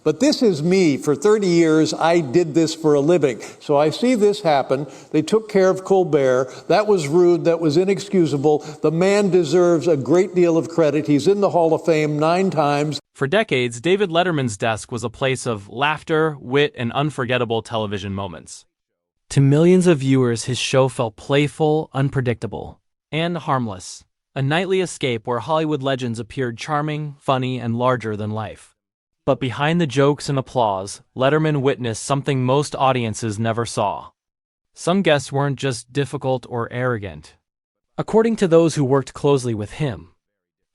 But this is me. For 30 years, I did this for a living. So I see this happen. They took care of Colbert. That was rude. That was inexcusable. The man deserves a great deal of credit. He's in the Hall of Fame 9 times. For decades, David Letterman's desk was a place of laughter, wit, and unforgettable television moments. To millions of viewers, his show felt playful, unpredictable, and harmless. A nightly escape where Hollywood legends appeared charming, funny, and larger than life. But behind the jokes and applause, Letterman witnessed something most audiences never saw. Some guests weren't just difficult or arrogant. According to those who worked closely with him,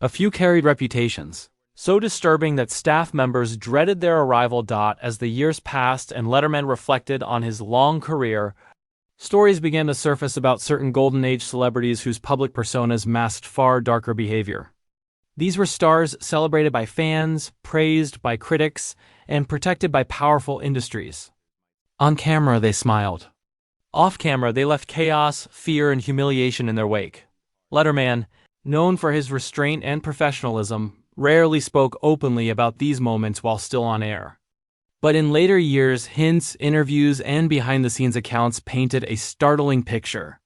a few carried reputations so disturbing that staff members dreaded their arrival. As the years passed and Letterman reflected on his long career, stories began to surface about certain Golden Age celebrities whose public personas masked far darker behavior. These were stars celebrated by fans, praised by critics, and protected by powerful industries. On camera, they smiled. Off camera, they left chaos, fear, and humiliation in their wake. Letterman, known for his restraint and professionalism, rarely spoke openly about these moments while still on air. But in later years, hints, interviews, and behind-the-scenes accounts painted a startling picture.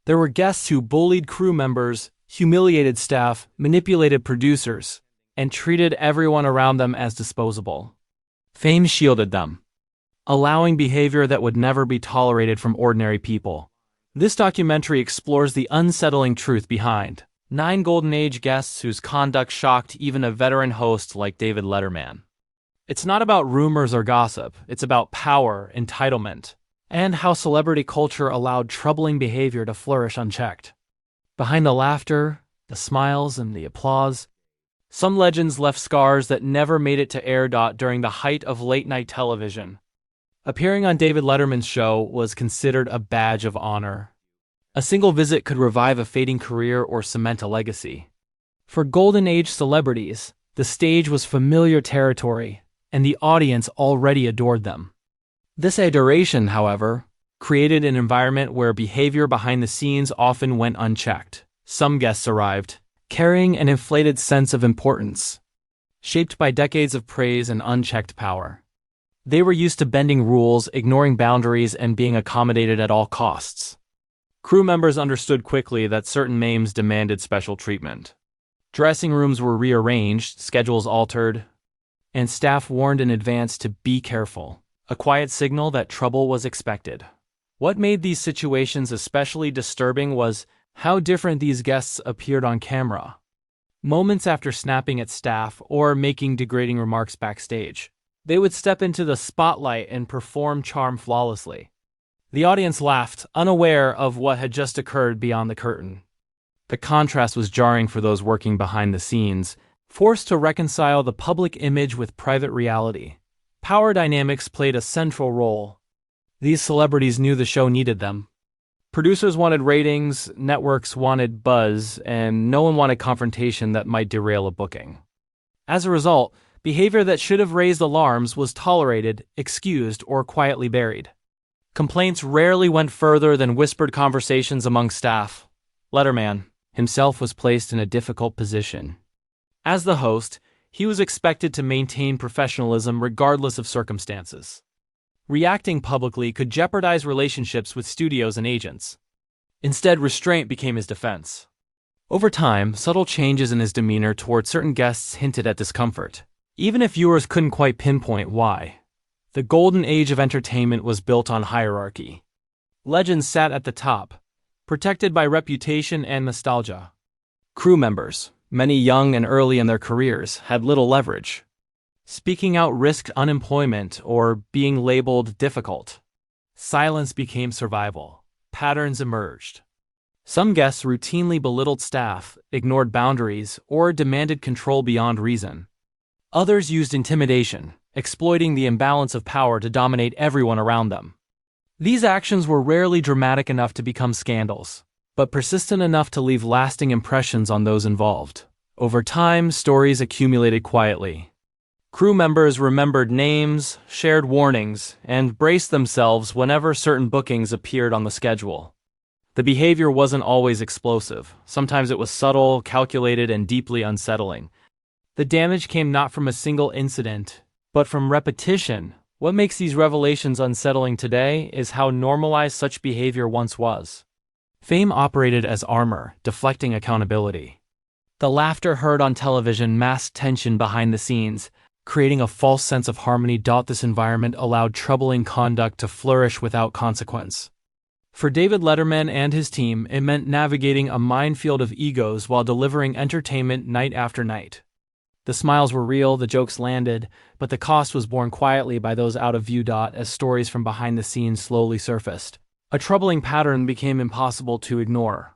There were guests who bullied crew members, humiliated staff, manipulated producers, and treated everyone around them as disposable. Fame shielded them, allowing behavior that would never be tolerated from ordinary people. This documentary explores the unsettling truth behind 9 Golden Age guests whose conduct shocked even a veteran host like David Letterman. It's not about rumors or gossip, it's about power, entitlement, and how celebrity culture allowed troubling behavior to flourish unchecked. Behind the laughter, the smiles, and the applause, some legends left scars that never made it to air. During the height of late-night television, appearing on David Letterman's show was considered a badge of honor. A single visit could revive a fading career or cement a legacy. For Golden Age celebrities, the stage was familiar territory, and the audience already adored them. This adoration, however, created an environment where behavior behind the scenes often went unchecked. Some guests arrived, carrying an inflated sense of importance, shaped by decades of praise and unchecked power. They were used to bending rules, ignoring boundaries, and being accommodated at all costs. Crew members understood quickly that certain names demanded special treatment. Dressing rooms were rearranged, schedules altered, and staff warned in advance to be careful, a quiet signal that trouble was expected. What made these situations especially disturbing was how different these guests appeared on camera. Moments after snapping at staff or making degrading remarks backstage, they would step into the spotlight and perform charm flawlessly. The audience laughed, unaware of what had just occurred beyond the curtain. The contrast was jarring for those working behind the scenes, forced to reconcile the public image with private reality. Power dynamics played a central role. These celebrities knew the show needed them. Producers wanted ratings, networks wanted buzz, and no one wanted confrontation that might derail a booking. As a result, behavior that should have raised alarms was tolerated, excused, or quietly buried. Complaints rarely went further than whispered conversations among staff. Letterman himself was placed in a difficult position. As the host, he was expected to maintain professionalism regardless of circumstances. Reacting publicly could jeopardize relationships with studios and agents. Instead, restraint became his defense. Over time, subtle changes in his demeanor toward certain guests hinted at discomfort, even if viewers couldn't quite pinpoint why. The golden age of entertainment was built on hierarchy. Legends sat at the top, protected by reputation and nostalgia. Crew members, many young and early in their careers, had little leverage. Speaking out risked unemployment or being labeled difficult. Silence became survival. Patterns emerged. Some guests routinely belittled staff, ignored boundaries, or demanded control beyond reason. Others used intimidation, exploiting the imbalance of power to dominate everyone around them. These actions were rarely dramatic enough to become scandals, but persistent enough to leave lasting impressions on those involved. Over time, stories accumulated quietly. Crew members remembered names, shared warnings, and braced themselves whenever certain bookings appeared on the schedule. The behavior wasn't always explosive. Sometimes it was subtle, calculated, and deeply unsettling. The damage came not from a single incident, But from repetition, what makes these revelations unsettling today is how normalized such behavior once was. Fame operated as armor, deflecting accountability. The laughter heard on television masked tension behind the scenes, creating a false sense of harmony. This environment allowed troubling conduct to flourish without consequence. For David Letterman and his team, it meant navigating a minefield of egos while delivering entertainment night after night. The smiles were real, the jokes landed, but the cost was borne quietly by those out of view. As stories from behind the scenes slowly surfaced, a troubling pattern became impossible to ignore.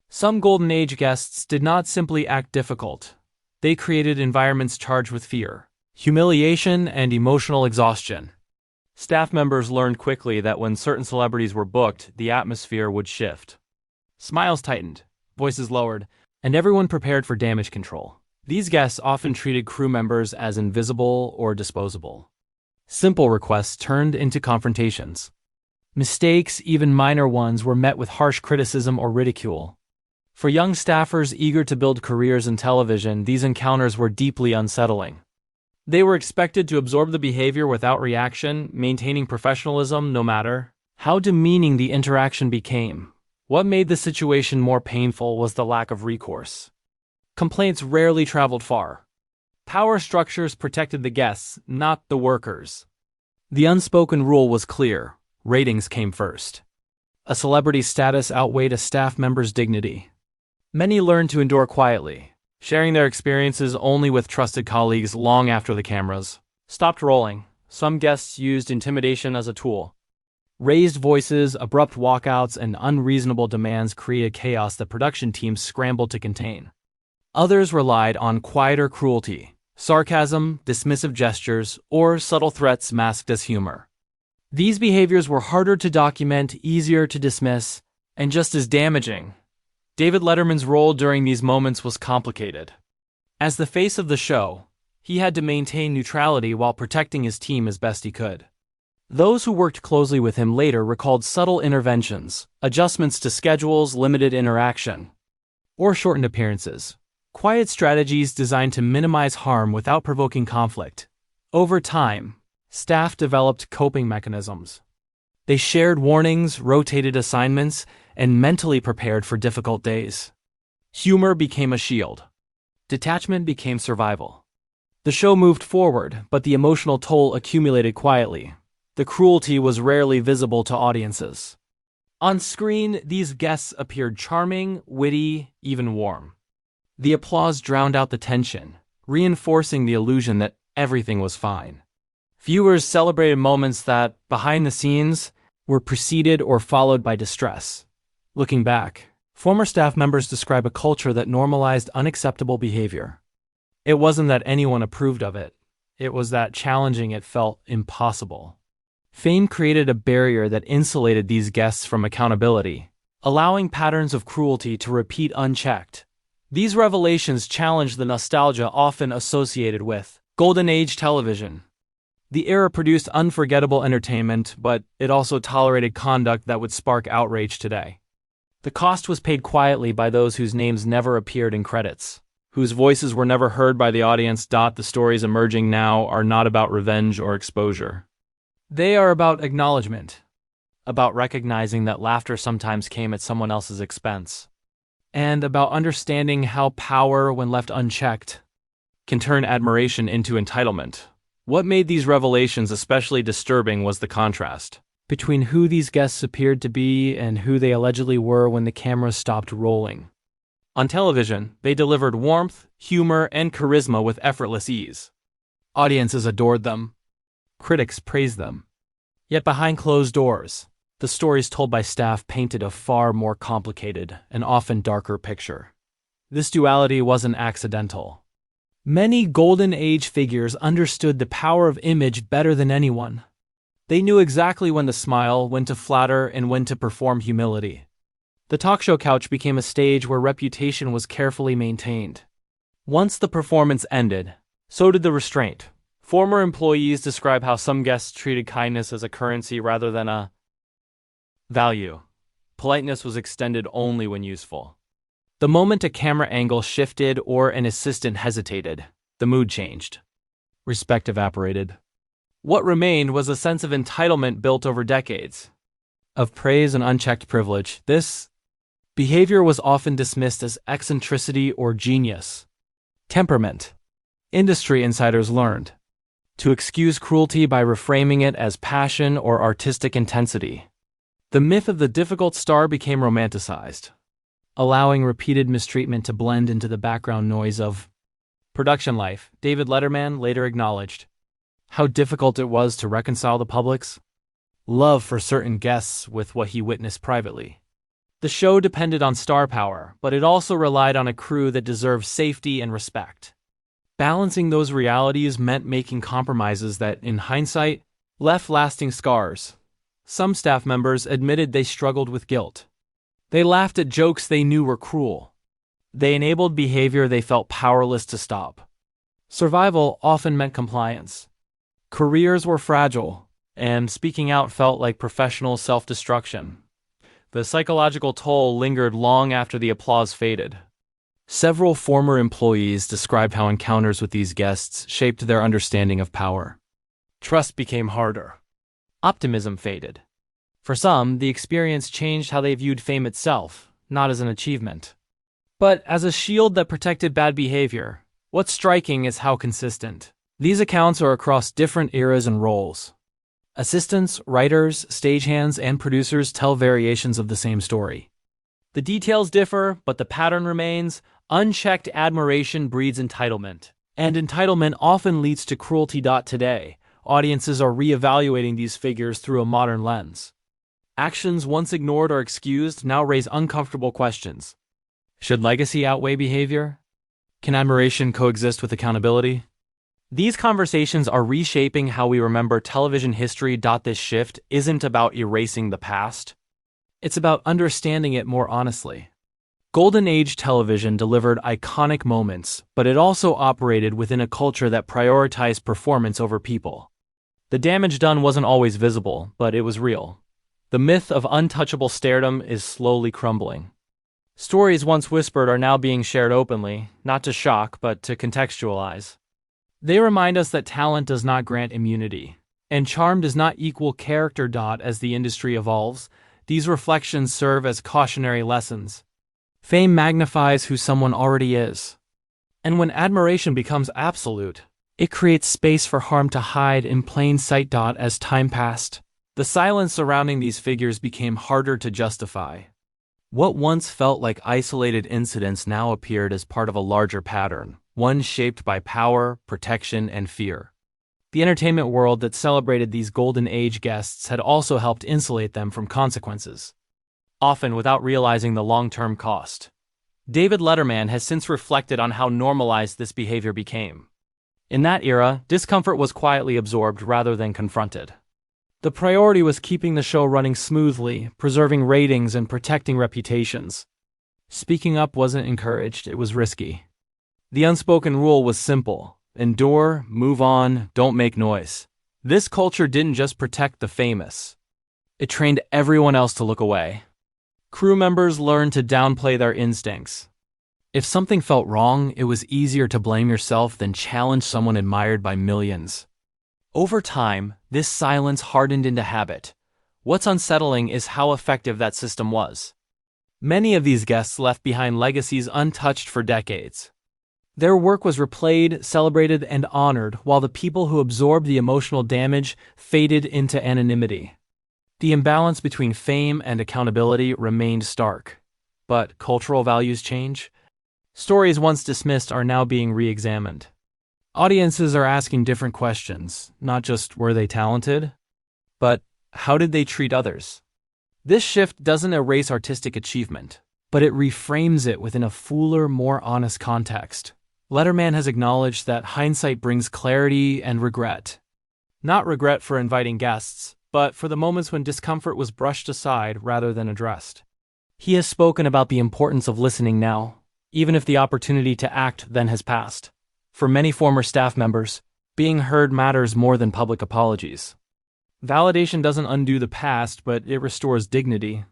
Some Golden Age guests did not simply act difficult. They created environments charged with fear, humiliation, and emotional exhaustion. Staff members learned quickly that when certain celebrities were booked, the atmosphere would shift. Smiles tightened, voices lowered, and everyone prepared for damage control. These guests often treated crew members as invisible or disposable. Simple requests turned into confrontations. Mistakes, even minor ones, were met with harsh criticism or ridicule. For young staffers eager to build careers in television, these encounters were deeply unsettling. They were expected to absorb the behavior without reaction, maintaining professionalism no matter how demeaning the interaction became. What made the situation more painful was the lack of recourse. Complaints rarely traveled far. Power structures protected the guests, not the workers. The unspoken rule was clear: ratings came first. A celebrity's status outweighed a staff member's dignity. Many learned to endure quietly, sharing their experiences only with trusted colleagues long after the cameras stopped rolling. Some guests used intimidation as a tool. Raised voices, abrupt walkouts, and unreasonable demands created chaos that production teams scrambled to contain. Others relied on quieter cruelty, sarcasm, dismissive gestures, or subtle threats masked as humor. These behaviors were harder to document, easier to dismiss, and just as damaging. David Letterman's role during these moments was complicated. As the face of the show, he had to maintain neutrality while protecting his team as best he could. Those who worked closely with him later recalled subtle interventions, adjustments to schedules, limited interaction, or shortened appearances. Quiet strategies designed to minimize harm without provoking conflict. Over time, staff developed coping mechanisms. They shared warnings, rotated assignments, and mentally prepared for difficult days. Humor became a shield. Detachment became survival. The show moved forward, but the emotional toll accumulated quietly. The cruelty was rarely visible to audiences. On screen, these guests appeared charming, witty, even warm. The applause drowned out the tension, reinforcing the illusion that everything was fine. Viewers celebrated moments that, behind the scenes, were preceded or followed by distress. Looking back, former staff members describe a culture that normalized unacceptable behavior. It wasn't that anyone approved of it. It was that challenging it felt impossible. Fame created a barrier that insulated these guests from accountability, allowing patterns of cruelty to repeat unchecked. These revelations challenged the nostalgia often associated with Golden Age television. The era produced unforgettable entertainment, but it also tolerated conduct that would spark outrage today. The cost was paid quietly by those whose names never appeared in credits, whose voices were never heard by the audience. The stories emerging now are not about revenge or exposure. They are about acknowledgement, about recognizing that laughter sometimes came at someone else's expense, and about understanding how power, when left unchecked, can turn admiration into entitlement. What made these revelations especially disturbing was the contrast between who these guests appeared to be and who they allegedly were when the cameras stopped rolling. On television, they delivered warmth, humor, and charisma with effortless ease. Audiences adored them. Critics praised them. Yet behind closed doors, the stories told by staff painted a far more complicated and often darker picture. This duality wasn't accidental. Many Golden Age figures understood the power of image better than anyone. They knew exactly when to smile, when to flatter, and when to perform humility. The talk show couch became a stage where reputation was carefully maintained. Once the performance ended, so did the restraint. Former employees describe how some guests treated kindness as a currency rather than a value. Politeness was extended only when useful. The moment a camera angle shifted or an assistant hesitated, the mood changed. Respect evaporated. What remained was a sense of entitlement built over decades of praise and unchecked privilege. This behavior was often dismissed as eccentricity or genius. Temperament. Industry insiders learned to excuse cruelty by reframing it as passion or artistic intensity. The myth of the difficult star became romanticized, allowing repeated mistreatment to blend into the background noise of production life. David Letterman later acknowledged how difficult it was to reconcile the public's love for certain guests with what he witnessed privately. The show depended on star power, but it also relied on a crew that deserved safety and respect. Balancing those realities meant making compromises that, in hindsight, left lasting scars. Some staff members admitted they struggled with guilt. They laughed at jokes they knew were cruel. They enabled behavior they felt powerless to stop. Survival often meant compliance. Careers were fragile, and speaking out felt like professional self-destruction. The psychological toll lingered long after the applause faded. Several former employees described how encounters with these guests shaped their understanding of power. Trust became harder. Optimism faded. For some, the experience changed how they viewed fame itself, not as an achievement, but as a shield that protected bad behavior. What's striking is how consistent these accounts are across different eras and roles. Assistants, writers, stagehands, and producers tell variations of the same story. The details differ, but the pattern remains. Unchecked admiration breeds entitlement, and entitlement often leads to cruelty. Today, audiences are re-evaluating these figures through a modern lens. Actions once ignored or excused now raise uncomfortable questions. Should legacy outweigh behavior? Can admiration coexist with accountability? These conversations are reshaping how we remember television history. This shift isn't about erasing the past. It's about understanding it more honestly. Golden Age television delivered iconic moments, but it also operated within a culture that prioritized performance over people. The damage done wasn't always visible, but it was real. The myth of untouchable stardom is slowly crumbling. Stories once whispered are now being shared openly, not to shock, but to contextualize. They remind us that talent does not grant immunity, and charm does not equal character. As the industry evolves, these reflections serve as cautionary lessons. Fame magnifies who someone already is. And when admiration becomes absolute, it creates space for harm to hide in plain sight. As time passed, the silence surrounding these figures became harder to justify. What once felt like isolated incidents now appeared as part of a larger pattern, one shaped by power, protection, and fear. The entertainment world that celebrated these golden age guests had also helped insulate them from consequences, often without realizing the long-term cost. David Letterman has since reflected on how normalized this behavior became. In that era, discomfort was quietly absorbed rather than confronted. The priority was keeping the show running smoothly, preserving ratings, and protecting reputations. Speaking up wasn't encouraged, it was risky. The unspoken rule was simple: endure, move on, don't make noise. This culture didn't just protect the famous. It trained everyone else to look away. Crew members learned to downplay their instincts. If something felt wrong, it was easier to blame yourself than challenge someone admired by millions. Over time, this silence hardened into habit. What's unsettling is how effective that system was. Many of these guests left behind legacies untouched for decades. Their work was replayed, celebrated, and honored, while the people who absorbed the emotional damage faded into anonymity. The imbalance between fame and accountability remained stark. But cultural values change. Stories once dismissed are now being re-examined. Audiences are asking different questions, not just were they talented, but how did they treat others? This shift doesn't erase artistic achievement, but it reframes it within a fuller, more honest context. Letterman has acknowledged that hindsight brings clarity and regret. Not regret for inviting guests, but for the moments when discomfort was brushed aside rather than addressed. He has spoken about the importance of listening now, even if the opportunity to act then has passed. For many former staff members, being heard matters more than public apologies. Validation doesn't undo the past, but it restores dignity.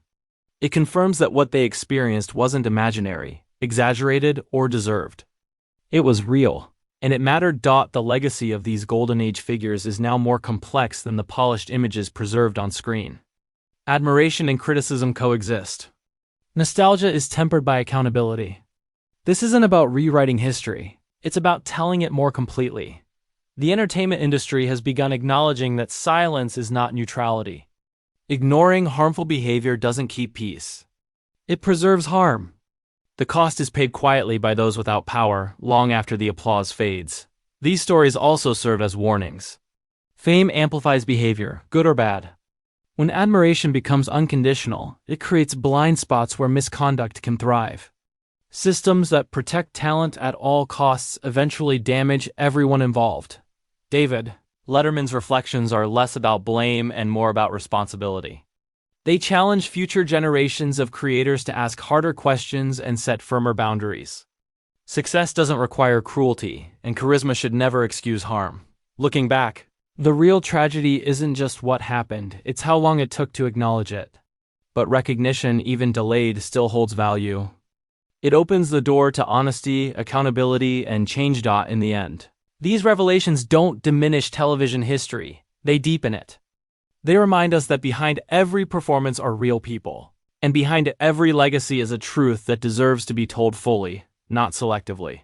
It confirms that what they experienced wasn't imaginary, exaggerated, or deserved. It was real. And it mattered. The legacy of these Golden Age figures is now more complex than the polished images preserved on screen. Admiration and criticism coexist. Nostalgia is tempered by accountability. This isn't about rewriting history, it's about telling it more completely. The entertainment industry has begun acknowledging that silence is not neutrality. Ignoring harmful behavior doesn't keep peace. It preserves harm. The cost is paid quietly by those without power, long after the applause fades. These stories also serve as warnings. Fame amplifies behavior, good or bad. When admiration becomes unconditional, it creates blind spots where misconduct can thrive. Systems that protect talent at all costs eventually damage everyone involved. David, Letterman's reflections are less about blame and more about responsibility. They challenge future generations of creators to ask harder questions and set firmer boundaries. Success doesn't require cruelty, and charisma should never excuse harm. Looking back, the real tragedy isn't just what happened, it's how long it took to acknowledge it. But recognition, even delayed, still holds value. It opens the door to honesty, accountability, and change. In the end, these revelations don't diminish television history, they deepen it. They remind us that behind every performance are real people, and behind every legacy is a truth that deserves to be told fully, not selectively.